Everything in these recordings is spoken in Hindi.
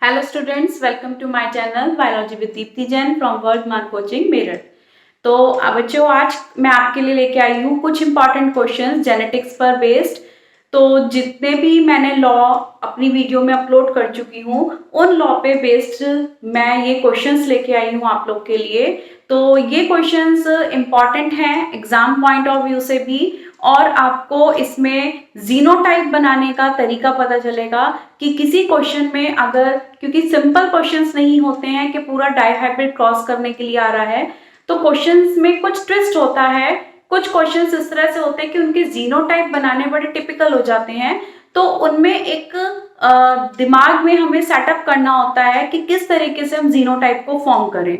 Hello students, welcome to my channel biology with Deepti Jain from World Mark coaching Meerut. तो बच्चों, आज मैं आपके लिए लेके आई हूँ कुछ इंपॉर्टेंट क्वेश्चंस जेनेटिक्स पर बेस्ड। तो जितने भी मैंने लॉ अपनी वीडियो में अपलोड कर चुकी हूँ, उन लॉ पे बेस्ड मैं ये क्वेश्चंस लेके आई हूँ आप लोग के लिए। तो ये क्वेश्चंस इंपॉर्टेंट हैं एग्जाम पॉइंट ऑफ व्यू से भी, और आपको इसमें जीनोटाइप बनाने का तरीका पता चलेगा कि किसी क्वेश्चन में अगर, क्योंकि सिंपल क्वेश्चंस नहीं होते हैं कि पूरा डाइहाइब्रिड क्रॉस करने के लिए आ रहा है, तो क्वेश्चंस में कुछ ट्विस्ट होता है। कुछ क्वेश्चंस इस तरह से होते हैं कि उनके जीनोटाइप बनाने बड़े टिपिकल हो जाते हैं, तो उनमें एक दिमाग में हमें सेटअप करना होता है कि किस तरीके से हम जीनोटाइप को फॉर्म करें।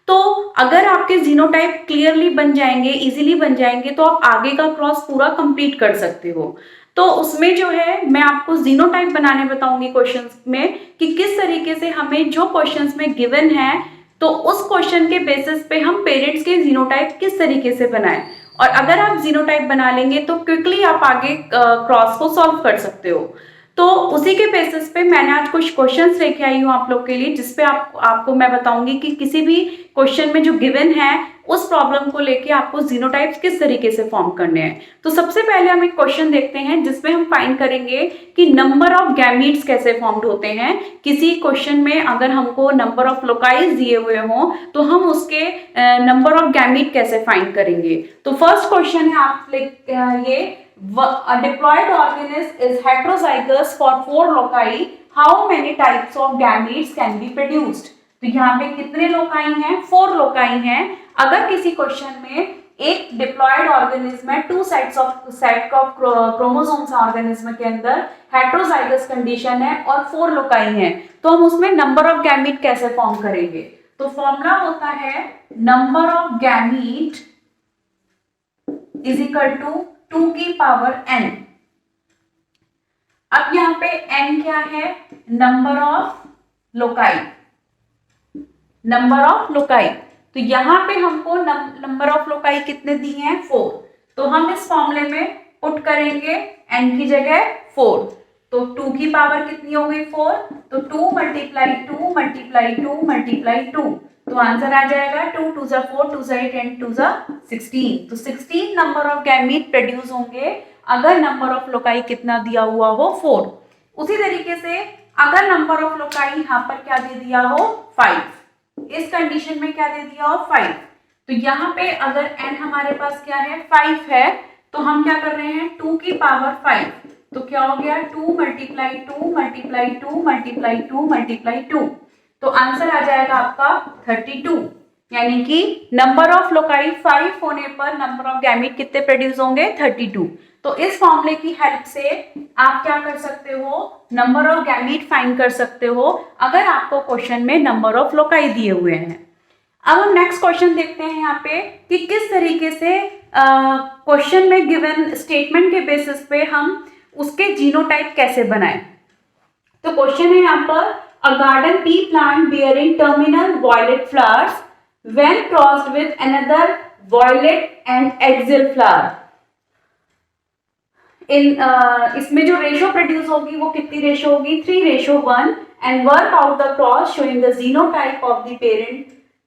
तो अगर आपके जीनोटाइप क्लियरली बन जाएंगे, इजीली बन जाएंगे, तो आप आगे का क्रॉस पूरा कंप्लीट कर सकते हो। तो उसमें जो है मैं आपको जीनोटाइप बनाने बताऊंगी क्वेश्चंस में कि किस तरीके से हमें जो क्वेश्चंस में गिवन है, तो उस क्वेश्चन के बेसिस पे हम पेरेंट्स के जीनोटाइप किस तरीके से बनाएं। और अगर आप जीनोटाइप बना लेंगे तो क्विकली आप आगे क्रॉस को सॉल्व कर सकते हो। तो उसी के बेसिस पे मैंने आज कुछ क्वेश्चंस लेके आई हूँ आप लोग के लिए, जिसपे आपको मैं बताऊंगी कि किसी भी क्वेश्चन में जो गिवन है उस प्रॉब्लम को लेके आपको जीनोटाइप्स किस तरीके से फॉर्म करने हैं। तो सबसे पहले हम एक क्वेश्चन देखते हैं जिसमें हम फाइंड करेंगे कि नंबर ऑफ गैमीट्स कैसे फॉर्म्ड होते हैं। किसी क्वेश्चन में अगर हमको नंबर ऑफ लोकाइज दिए हुए हों तो हम उसके नंबर ऑफ गैमीट कैसे फाइंड करेंगे। तो फर्स्ट क्वेश्चन है आप ये a diploid organism is heterozygous for 4 loci. How many types of gametes can be produced? तो यहाँ पे कितने लोकाई हैं? 4 लोकाई हैं। अगर किसी क्वेश्चन में एक डिप्लॉयड ऑर्गेनिज्म है, 2 सेट ऑफ क्रोमोसोम्स ऑर्गेनिज्म के अंदर हेट्रोजाइगस कंडीशन है और 4 लोकाई हैं, तो हम उसमें नंबर ऑफ गैमीट कैसे फॉर्म करेंगे। तो फॉर्मूला होता है number of gamete is equal to 2 की पावर n। अब यहाँ पे n क्या है? Number of loci. Number of loci, तो यहाँ पे हमको नंबर ऑफ लोकाई कितने दिए हैं? 4। तो हम इस फॉर्मूले में पुट करेंगे n की जगह 4, तो 2 की पावर कितनी हो गई? 4। तो 2 मल्टीप्लाई 2 मल्टीप्लाई 2 मल्टीप्लाई 2, तो आंसर आ जाएगा 2 2 जा 4 2 जा 8 एंड 2 जा 16। तो 16 नंबर ऑफ गैमीट प्रोड्यूस होंगे अगर नंबर ऑफ लोकाई कितना दिया हुआ हो? 4। उसी तरीके से अगर नंबर ऑफ लोकाई यहाँ पर क्या दे दिया हो? 5। इस कंडीशन में क्या दे दिया हो? 5। तो यहाँ पे अगर n हमारे पास क्या है? 5 है, तो हम क्या कर रहे हैं? 2 की पावर 5, तो क्या हो गया? 2 मल्टीप्लाई 2 मल्टीप्लाई 2 मल्टीप्लाई 2 मल्टीप्लाई 2, तो आंसर आ जाएगा आपका 32। यानी कि नंबर ऑफ लोकाई 5 होने पर नंबर ऑफ गैमीट कितने प्रोड्यूस होंगे? 32। तो इस फॉर्मूले की हेल्प से आप क्या कर सकते हो? नंबर ऑफ गैमीट फाइंड कर सकते हो अगर आपको क्वेश्चन में नंबर ऑफ लोकाई दिए हुए हैं। अब हम नेक्स्ट क्वेश्चन देखते हैं यहाँ पे कि किस तरीके से क्वेश्चन में गिवन स्टेटमेंट के बेसिस पे हम उसके जीनोटाइप कैसे बनाएं। तो क्वेश्चन है यहाँ पर a garden pea plant bearing terminal violet flowers when crossed with another violet and axial flower। इसमें जो रेशो प्रोड्यूस होगी वो कितनी रेशो होगी? 3:1 and work out the cross showing the genotype of the parent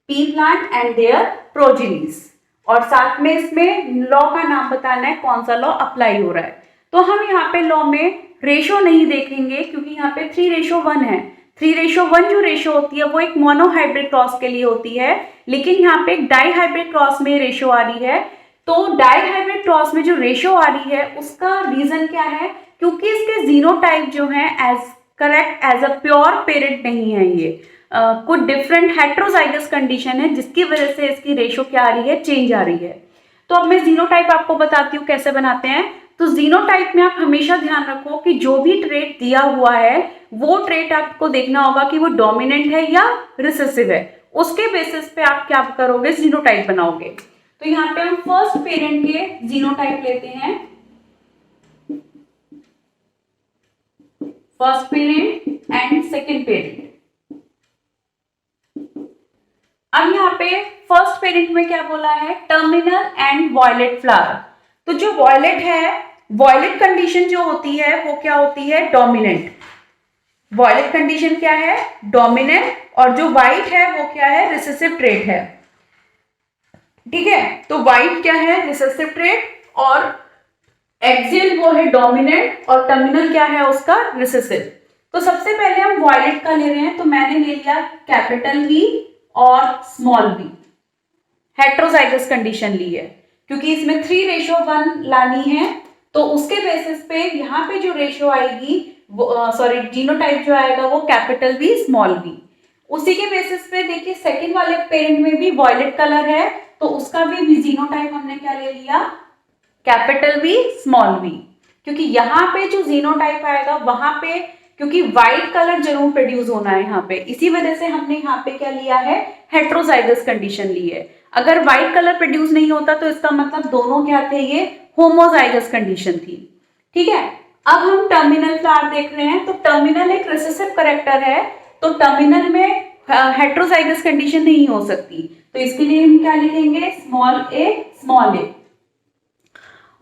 P plant and their progenies. और साथ में इसमें लॉ का नाम बताना है, कौन सा लॉ अप्लाई हो रहा है। तो हम यहाँ पे लॉ में रेशो नहीं देखेंगे क्योंकि यहाँ पे 3:1 है। 3:1 जो रेशो होती है वो एक मोनोहाइब्रिड क्रॉस के लिए होती है, लेकिन यहाँ पे एक डाइहाइब्रिड क्रॉस में रेशो आ रही है। तो डाइहाइब्रिड क्रॉस में जो रेशो आ रही है उसका रीजन क्या है? क्योंकि इसके जीनोटाइप जो है as correct as a pure parent नहीं है, ये कुछ डिफरेंट हेट्रोजाइगस कंडीशन है जिसकी वजह से इसकी रेशो क्या आ रही है? चेंज आ रही है। तो अब मैं जीनोटाइप आपको बताती हूँ कैसे बनाते हैं। तो जीनोटाइप में आप हमेशा ध्यान रखो कि जो भी ट्रेट दिया हुआ है वो ट्रेट आपको देखना होगा कि वो डोमिनेंट है या रिसेसिव है। उसके बेसिस पे आप क्या करोगे? जीनोटाइप बनाओगे। तो यहाँ पे हम फर्स्ट पेरेंट के जीनोटाइप लेते हैं, first parent and second parent. अब यहाँ पे फर्स्ट पेरेंट में क्या बोला है? Terminal and violet flower. तो जो वॉयलेट है, वॉयलेट कंडीशन जो होती है वो क्या होती है? डोमिनेंट। वॉयलेट कंडीशन क्या है, डोमिनेंट, और जो व्हाइट है वो क्या है, रिसेसिव ट्रेट है। ठीक है, तो व्हाइट क्या है, रिसेसिव ट्रेट, और एक्सियल वो है डोमिनेंट, और टर्मिनल क्या है उसका, रिसेसिव। तो सबसे पहले हम वॉयलेट का ले रहे हैं, तो मैंने ले लिया कैपिटल वी और स्मॉल वी, हेट्रोजाइगस कंडीशन ली है, क्योंकि इसमें 3:1 लानी है। तो उसके बेसिस पे यहाँ पे जो रेशियो आएगी वो सॉरी जीनोटाइप जो आएगा वो कैपिटल वी स्मॉल वी। उसी के बेसिस पे देखिए सेकंड वाले पेरेंट में भी वॉयलेट कलर है, तो उसका भी जीनोटाइप हमने क्या ले लिया, कैपिटल वी स्मॉल वी। क्योंकि यहाँ पे जो जीनोटाइप आएगा वहां पे, क्योंकि व्हाइट कलर जरूर प्रोड्यूस होना है यहाँ पे, इसी वजह से हमने यहाँ पे क्या लिया है, हेट्रोजाइगस कंडीशन ली है। अगर व्हाइट कलर प्रोड्यूस नहीं होता तो इसका मतलब दोनों क्या थे, ये होमोजाइगस कंडीशन थी। ठीक है, अब हम टर्मिनल फ्लावर देख रहे हैं, तो टर्मिनल एक रिसेसिव करेक्टर है, तो टर्मिनल में हेट्रोजाइगस कंडीशन नहीं हो सकती, तो इसके लिए हम क्या लिखेंगे, स्मॉल ए स्मॉल ए।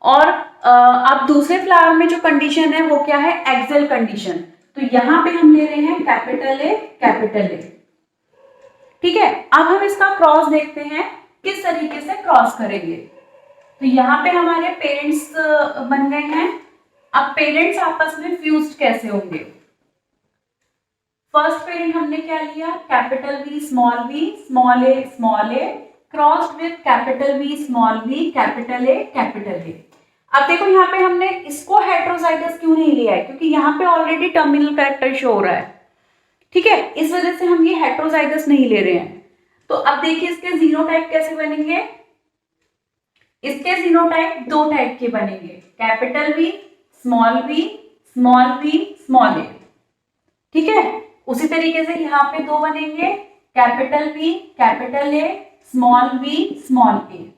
और अब दूसरे फ्लावर में जो कंडीशन है वो क्या है, एक्सियल कंडीशन, तो यहां पे हम ले रहे हैं कैपिटल ए कैपिटल ए। ठीक है, अब हम इसका क्रॉस देखते हैं किस तरीके से क्रॉस करेंगे। तो यहाँ पे हमारे पेरेंट्स बन गए हैं, अब पेरेंट्स आपस में फ्यूज्ड कैसे होंगे। फर्स्ट पेरेंट हमने क्या लिया, capital V small A crossed with capital V small V capital A capital A. अब देखो यहाँ पे हमने इसको हेट्रोजाइगस क्यों नहीं लिया है, क्योंकि यहाँ पे ऑलरेडी टर्मिनल कैरेक्टर शो हो रहा है। ठीक है, इस वजह से हम ये हेट्रोजाइगस नहीं ले रहे हैं। तो अब देखिए इसके जीनोटाइप कैसे बनेंगे, इसके जीनोटाइप दो टाइप के बनेंगे, कैपिटल वी स्मॉल ए। ठीक है, उसी तरीके से यहाँ पे दो बनेंगे, capital V capital A small A.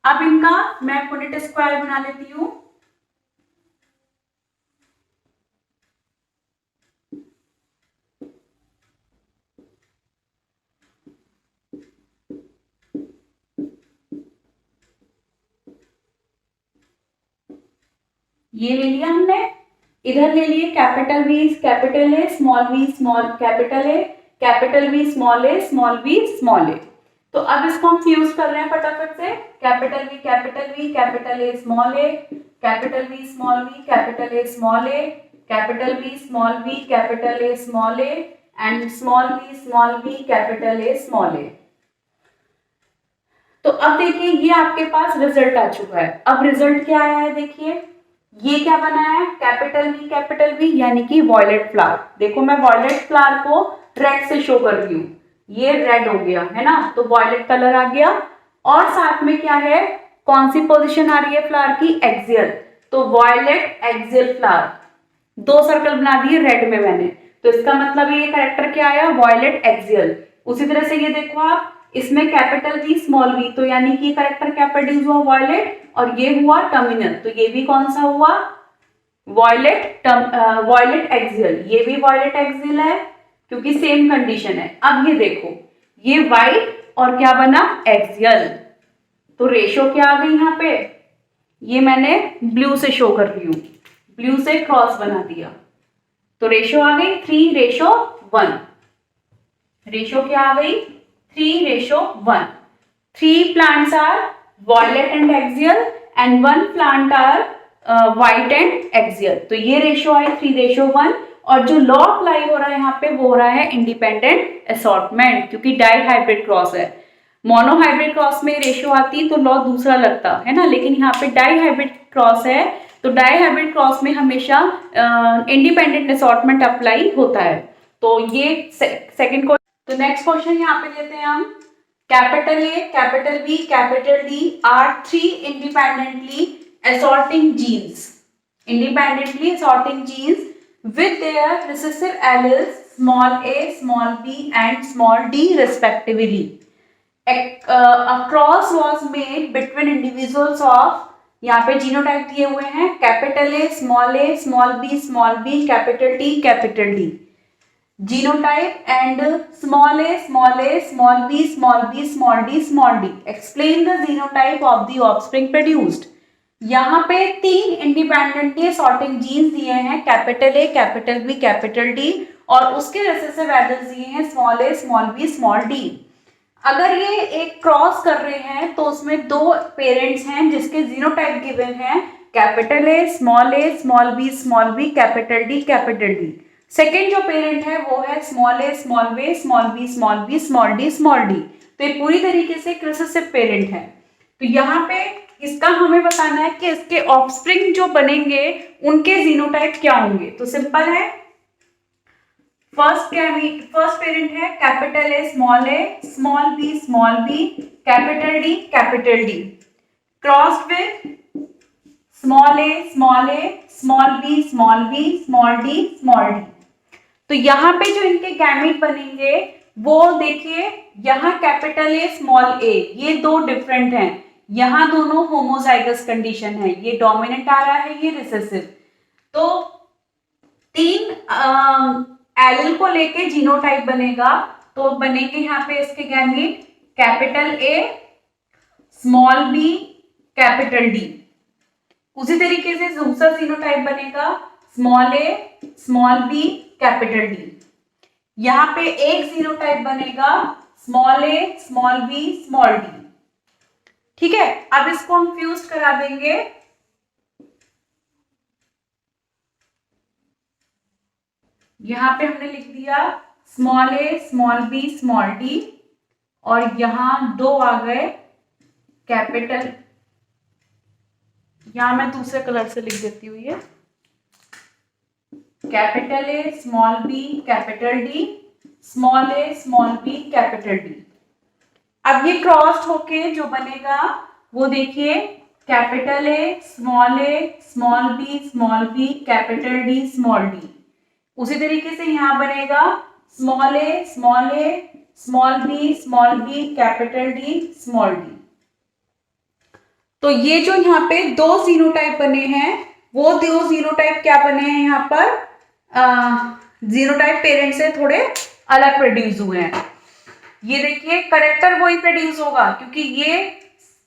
अब इनका मैं पुनेट स्क्वायर बना लेती हूं। ये ले लिया हमने, इधर ले लिए capital V capital A small capital A capital V small A. तो अब इसको हम फ्यूज कर रहे हैं फटाफट से, capital V capital A small A capital V capital A small A capital V capital A small A and small V capital A small A. तो अब देखिए ये आपके पास रिजल्ट आ चुका है। अब रिजल्ट क्या आया है, देखिए ये क्या बना है, कैपिटल वी यानी कि वॉयलेट फ्लावर। देखो मैं वॉयलेट फ्लावर को रेड से शो कर रही हूँ, ये रेड हो गया है ना, तो वॉयलेट कलर आ गया। और साथ में क्या है, कौन सी पोजीशन आ रही है फ्लावर की, एक्सियल, तो वॉयलेट एक्सियल फ्लावर, दो सर्कल बना दिए रेड में मैंने, तो इसका मतलब ये कैरेक्टर क्या आया, वॉयलेट एक्सियल। उसी तरह से ये देखो आप, इसमें कैपिटल वी स्मॉल वी, तो यानी कि कैरेक्टर क्या प्रोड्यूस हुआ, वॉयलेट, और ये हुआ टर्मिनल, तो ये भी कौन सा हुआ, वॉयलेट एक्सियल, ये भी वॉयलेट एक्सियल है क्योंकि सेम कंडीशन है। अब ये देखो ये व्हाइट और क्या बना, एक्सियल, तो रेशो क्या आ गई यहाँ पे, ये मैंने ब्लू से शो कर रही हूँ, ब्लू से क्रॉस बना दिया, तो रेशो आ गई 3:1। रेशो क्या आ गई, 3:1। 3 plants are violet and axial and 1 plant are white and axial, तो ये रेशो आई 3:1। और जो लॉ अप्लाई हो रहा है यहाँ पे वो हो रहा है इंडिपेंडेंट असॉर्टमेंट, क्योंकि डाई हाइब्रिड क्रॉस है। मोनो हाइब्रिड क्रॉस में रेशो आती तो लॉ दूसरा लगता है ना, लेकिन यहाँ पे डाई हाइब्रिड क्रॉस है, तो डाई हाइब्रिड क्रॉस में हमेशा इंडिपेंडेंट असॉर्टमेंट अप्लाई होता है। तो ये सेकंड को, तो नेक्स्ट क्वेश्चन यहाँ पे लेते हैं हम, capital A capital B capital D R 3 independently assorting genes with their recessive alleles small a, small b and small d respectively. A cross was made between individuals of, यहाँ पे जीनोटाइप दिए हुए हैं, capital A small B capital D genotype and small b, small d, small d. Explain the genotype of the offspring produced. यहाँ पे 3 इंडिपेंडेंटली सॉर्टिंग जीन्स दिए हैं, capital A, capital B, capital D, और उसके रिसेसिव एडल्ट दिए हैं small A, small B, small D. अगर ये एक क्रॉस कर रहे हैं तो उसमें 2 पेरेंट्स हैं जिसके जीनोटाइप गिवन है, capital A, small B, small B, capital D, capital D. Second जो पेरेंट है वो है small A, small B, small B, small B, small D, small D. तो ये पूरी तरीके से रिसेसिव पेरेंट है। तो यहाँ पे इसका हमें बताना है कि इसके ऑफस्प्रिंग जो बनेंगे उनके जीनोटाइप क्या होंगे। तो सिंपल है, फर्स्ट पेरेंट है capital A, small B, capital D, capital D, crossed with small A, small B, small D, small D. तो यहाँ पे जो इनके गैमेट बनेंगे वो देखिए, यहाँ कैपिटल ए, स्मॉल ए, ये 2 डिफरेंट हैं, यहाँ दोनों होमोजाइगस कंडीशन है, ये डोमिनेंट आ रहा है, ये रिसेसिव। तो 3 एलिल को लेके जीनोटाइप बनेगा, तो बनेंगे यहाँ पे इसके gamete capital A, small B, capital D. उसी तरीके से दूसरा जीनोटाइप बनेगा small A, small B, capital D. यहाँ पे एक जीनोटाइप बनेगा small A, small B, small D. ठीक है, अब इसको हम फ्यूज करा देंगे। यहां पे हमने लिख दिया small A, small B, small D, और यहां 2 आ गए कैपिटल, यहां मैं दूसरे कलर से लिख देती हूँ, ये capital A, small B, capital D, small A, small B, capital D. अब ये क्रॉस्ड होके जो बनेगा वो देखिए capital A, small B, capital D, small D. उसी तरीके से यहां बनेगा small A, small B, capital D, small D. तो ये जो यहाँ पे 2 जीनोटाइप बने हैं, वो 2 जीनोटाइप क्या बने हैं, यहाँ पर जीनोटाइप पेरेंट से थोड़े अलग प्रोड्यूस हुए हैं। ये देखिए करेक्टर वही प्रोड्यूस होगा क्योंकि ये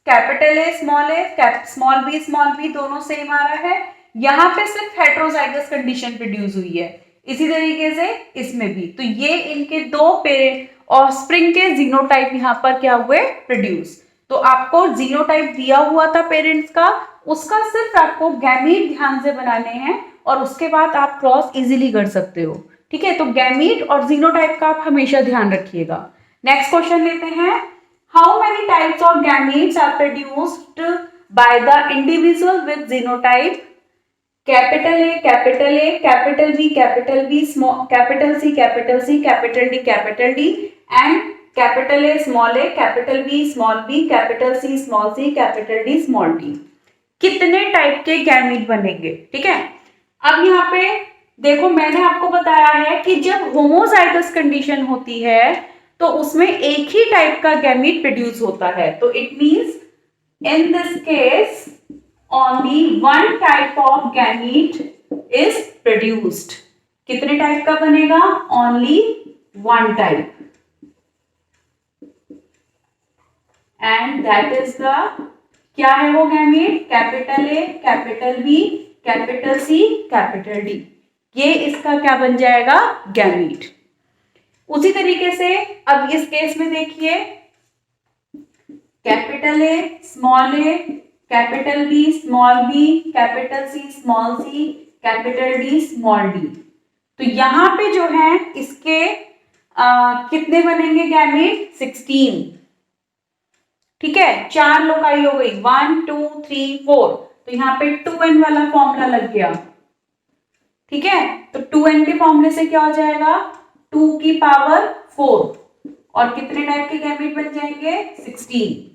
कैपिटल ए, स्मॉल बी दोनों सेम आ रहा है। यहाँ पे सिर्फ हेट्रोजाइगस कंडीशन प्रोड्यूस हुई है, इसी तरीके से इसमें भी। तो ये इनके 2 पेरेंट ऑफस्प्रिंग के जीनोटाइप यहाँ पर क्या हुए, प्रोड्यूस। तो आपको जीनोटाइप दिया हुआ था पेरेंट्स का, उसका सिर्फ आपको गैमीट ध्यान से बनाने हैं और उसके बाद आप क्रॉस इजीली कर सकते हो। ठीक है, तो गैमीट और जीनोटाइप का आप हमेशा ध्यान रखिएगा। नेक्स्ट क्वेश्चन लेते हैं, how many types of gametes are produced by the individual with genotype capital A, capital B, capital C, capital D and capital A, capital B, capital C, capital D, small D. कितने टाइप के गैमीट बनेंगे? ठीक है, अब यहाँ पे देखो मैंने आपको बताया है कि जब होमोजाइगस कंडीशन होती है तो उसमें एक ही टाइप का गैमीट प्रोड्यूस होता है। तो it means in this case only 1 type of gamete is produced. कितने टाइप का बनेगा? Only 1 type, and that is the, क्या है वो gamete? Capital A, capital B, capital C, capital D. ये इसका क्या बन जाएगा? गैमीट। उसी तरीके से अब इस केस में देखिए capital A, capital B, capital C, capital D, small D. तो यहां पे जो है इसके कितने बनेंगे गैमीट? 16। ठीक है, 4 लोकाई हो गई, 1 2 3 4। तो यहाँ पे 2n वाला फॉर्मूला लग गया। ठीक है, तो 2n के फॉर्मूले से क्या हो जाएगा? 2 की पावर 4, और कितने टाइप के गैमीट बन जाएंगे? 16।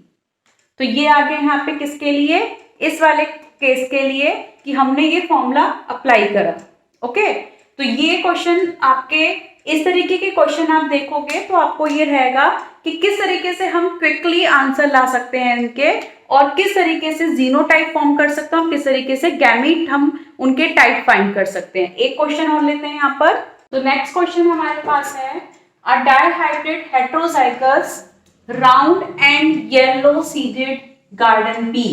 तो ये आ गया यहाँ पे किसके लिए? इस वाले केस के लिए कि हमने ये फॉर्मूला अप्लाई करा। ओके, तो ये क्वेश्चन आपके, इस तरीके के क्वेश्चन आप देखोगे तो आपको ये रहेगा कि किस तरीके से हम क्विकली आंसर ला सकते हैं इनके, और किस तरीके से जीनोटाइप फॉर्म कर सकते हैं, किस तरीके से गैमीट हम उनके टाइप फाइंड कर सकते हैं। एक क्वेश्चन और लेते हैं यहाँ पर। तो नेक्स्ट क्वेश्चन हमारे पास है, a dihybrid heterozygous round and yellow seeded garden pea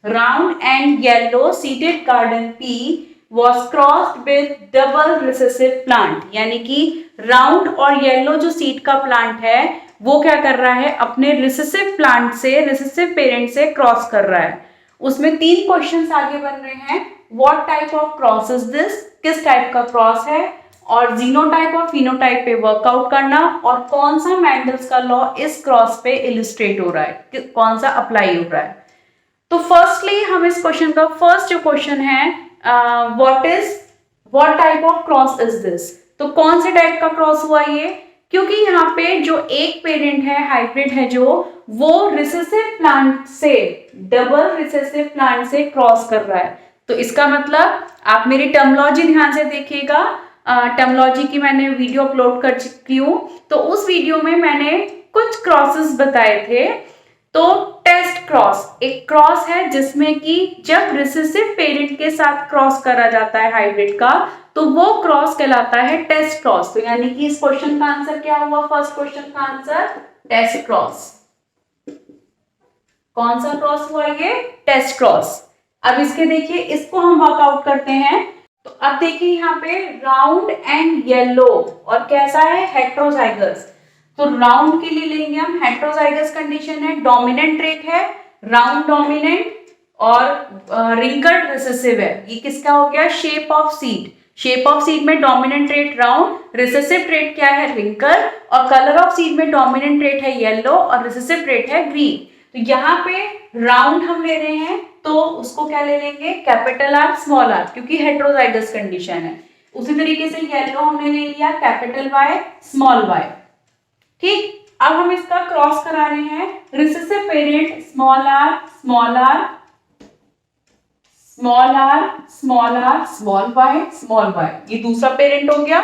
round and yellow seeded garden pea was crossed with double recessive plant, यानी कि राउंड और येलो जो सीड का प्लांट है वो क्या कर रहा है, अपने रिसेसिव प्लांट से, रिसेसिव पेरेंट से क्रॉस कर रहा है। उसमें 3 क्वेश्चंस आगे बन रहे हैं। What type of cross is this, किस टाइप का क्रॉस है, और जीनोटाइप और फिनोटाइप पे वर्कआउट करना, और कौन सा मैंडल्स का लॉ इस क्रॉस पे इलिस्ट्रेट हो रहा है, कौन सा अप्लाई हो रहा है। तो फर्स्टली हम इस क्वेश्चन का फर्स्ट जो क्वेश्चन है, what type of cross is this, तो कौन से टाइप का क्रॉस हुआ ये, क्योंकि यहाँ पे जो एक पेरेंट है, हाइब्रिड है जो, वो रिसेसिव प्लांट से, डबल रिसेसिव प्लांट से क्रॉस कर रहा है। तो इसका मतलब आप मेरी टर्मोलॉजी ध्यान से देखिएगा, टर्मोलॉजी की मैंने वीडियो अपलोड कर चुकी हूँ, तो उस वीडियो में मैंने कुछ क्रॉसेस बताए थे। तो टेस्ट क्रॉस एक क्रॉस है जिसमें कि जब रिसेसिव पेरेंट के साथ क्रॉस करा जाता है हाइब्रिड का, तो वो क्रॉस कहलाता है टेस्ट क्रॉस। तो यानी कि इस क्वेश्चन का आंसर क्या हुआ, फर्स्ट क्वेश्चन का आंसर टेस्ट क्रॉस। कौन सा क्रॉस हुआ ये, टेस्ट क्रॉस। अब इसके देखिए, इसको हम वर्कआउट करते हैं। तो अब देखिए यहाँ पे राउंड एंड येलो, और कैसा है, हेट्रोजाइगस। तो राउंड के लिए लेंगे हम, हेट्रोजाइगस कंडीशन है, डोमिनेंट ट्रेट है, राउंड डोमिनेंट और रिंकल्ड रिसेसिव है। ये किसका हो गया, shape of seed. Shape of seed में dominant trait round, recessive trait क्या है, रिंकल, और कलर ऑफ सीड में डोमिनेंट ट्रेट है येलो और रिसेसिव ट्रेट है ग्रीन। तो यहाँ पे राउंड हम ले रहे हैं तो उसको क्या ले लेंगे, कैपिटल आर स्मॉल आर, क्योंकि हेट्रोजाइगस कंडीशन है। उसी तरीके से येलो हमने ले लिया कैपिटल वाई स्मॉल वाई। ठीक, अब हम इसका क्रॉस करा रहे हैं, recessive parent small R small R small R small R small Y, ये दूसरा पेरेंट हो गया।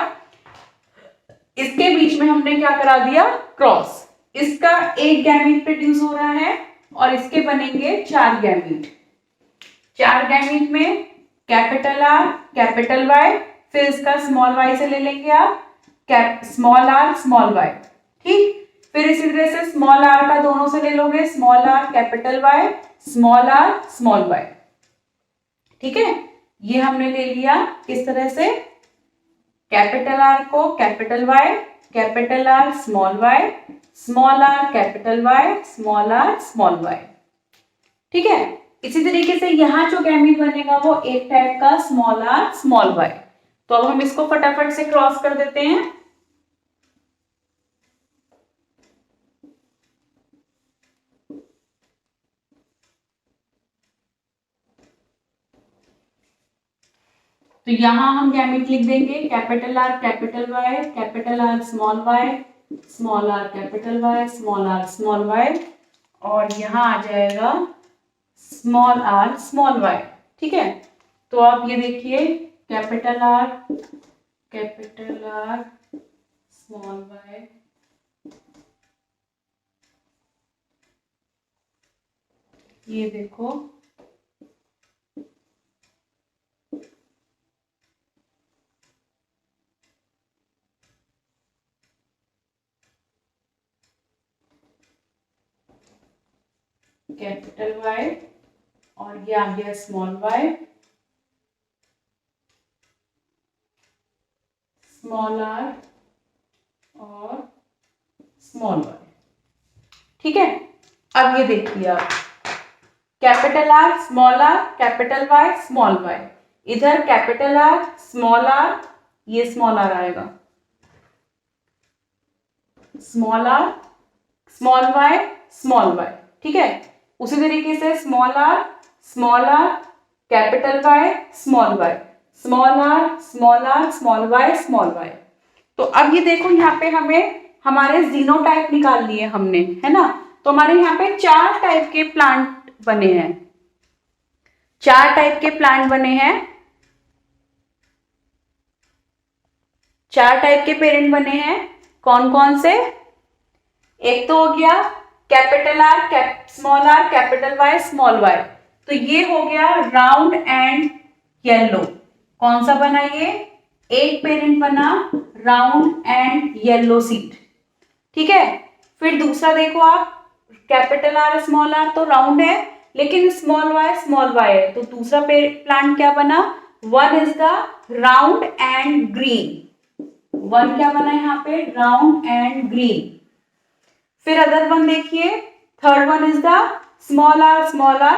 इसके बीच में हमने क्या करा दिया, क्रॉस। इसका एक गैमीट प्रोड्यूस हो रहा है और इसके बनेंगे 4 गैमीट। 4 गैमीट में कैपिटल आर कैपिटल वाई, फिर इसका स्मॉल वाई से ले लेंगे आप स्मॉल आर स्मॉल वाई। ठीक, फिर इसी तरह से स्मॉल आर का दोनों से ले लोगे, small are capital Y small R small Y. ठीक है, ये हमने ले लिया किस तरह से, कैपिटल आर को capital Y, capital R small Y, small are capital Y, small R small Y. ठीक है, इसी तरीके से यहां जो गैमीट बनेगा वो एक टाइप का स्मॉल आर स्मॉल वाई। तो अब हम इसको फटाफट से क्रॉस कर देते हैं। तो यहां हम गैमीट लिख देंगे capital R capital Y, capital R small Y, small are capital Y, small R small Y, और यहां आ जाएगा स्मॉल आर स्मॉल वाई। ठीक है, तो आप ये देखिए कैपिटल आर स्मॉल वाई, ये देखो कैपिटल वाई, और ये आ गया स्मॉल वाई, स्मॉल आर और स्मॉल वाई। ठीक है, अब ये देखिए आप capital R small are capital Y small Y, इधर कैपिटल आर स्मॉल आर, ये स्मॉल आर आएगा, small R small Y small Y. ठीक है, उसी तरीके से small are capital Y small Y, small R small Y small Y. तो अब ये देखो यहाँ पे हमें हमारे जीनोटाइप निकाल लिए हमने, है ना। तो हमारे यहाँ पे 4 टाइप के प्लांट बने हैं, 4 टाइप के प्लांट बने हैं, 4 टाइप के पेरेंट बने हैं। कौन कौन से, एक तो हो गया capital R small are capital Y small Y, तो ये हो गया राउंड एंड येलो। कौन सा बना ये, एक पेरेंट बना राउंड एंड येलो सीड। ठीक है, फिर दूसरा देखो आप कैपिटल आर स्मॉल आर तो राउंड है, लेकिन स्मॉल y है, तो दूसरा प्लांट क्या बना, one is the round and green, one क्या बना यहाँ पे, राउंड एंड ग्रीन। फिर अदर वन देखिए, third one is the small are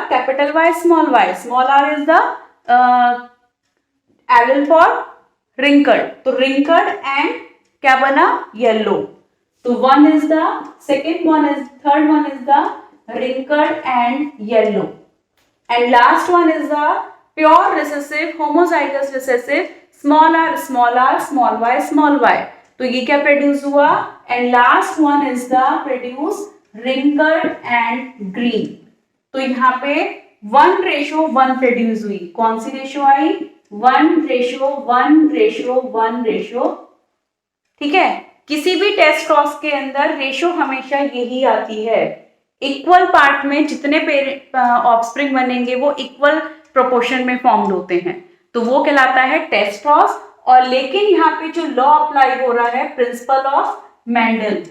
capital y, small r is the L for wrinkled, तो रिंकल्ड एंड क्या बना, येलो। तो one is the second one is, third one is the wrinkled and yellow, and last one is the pure recessive homozygous recessive small r small y, तो ये क्या प्रोड्यूस हुआ, and last one is the produce wrinkled and green। तो यहाँ पे 1:1 प्रोड्यूस हुई, कौन सी रेशो आई, 1:1, ठीक है। किसी भी टेस्ट क्रॉस के अंदर रेशो हमेशा यही आती है, इक्वल पार्ट में जितने ऑफस्प्रिंग बनेंगे वो इक्वल प्रोपोर्शन में फॉर्म्ड होते हैं, तो वो कहलाता है टेस्ट क्रॉस। और लेकिन यहाँ पे जो लॉ अप्लाई हो रहा है, प्रिंसिपल ऑफ मेंडल,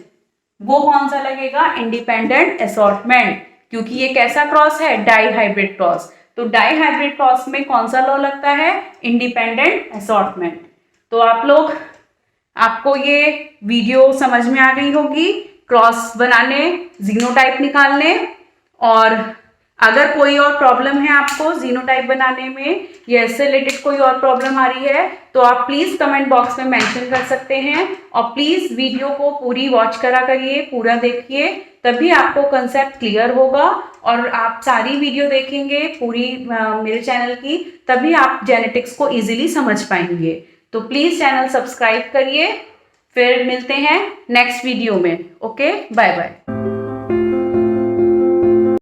वो कौन सा लगेगा, इंडिपेंडेंट असॉर्टमेंट, क्योंकि ये कैसा क्रॉस है, डाई हाइब्रिड क्रॉस। तो डाई हाइब्रिड क्रॉस में कौन सा लॉ लगता है, इंडिपेंडेंट असॉर्टमेंट। तो आपको ये वीडियो समझ में आ गई होगी, क्रॉस बनाने, जीनोटाइप निकालने, और अगर कोई और प्रॉब्लम है आपको जीनोटाइप बनाने में या इससे रिलेटेड कोई और प्रॉब्लम आ रही है, तो आप प्लीज कमेंट बॉक्स में मेंशन कर सकते हैं। और प्लीज वीडियो को पूरी वॉच करा करिए, पूरा देखिए, तभी आपको कंसेप्ट क्लियर होगा। और आप सारी वीडियो देखेंगे पूरी मेरे चैनल की, तभी आप जेनेटिक्स को इजीली समझ पाएंगे। तो प्लीज चैनल सब्सक्राइब करिए, फिर मिलते हैं नेक्स्ट वीडियो में। Okay, bye bye.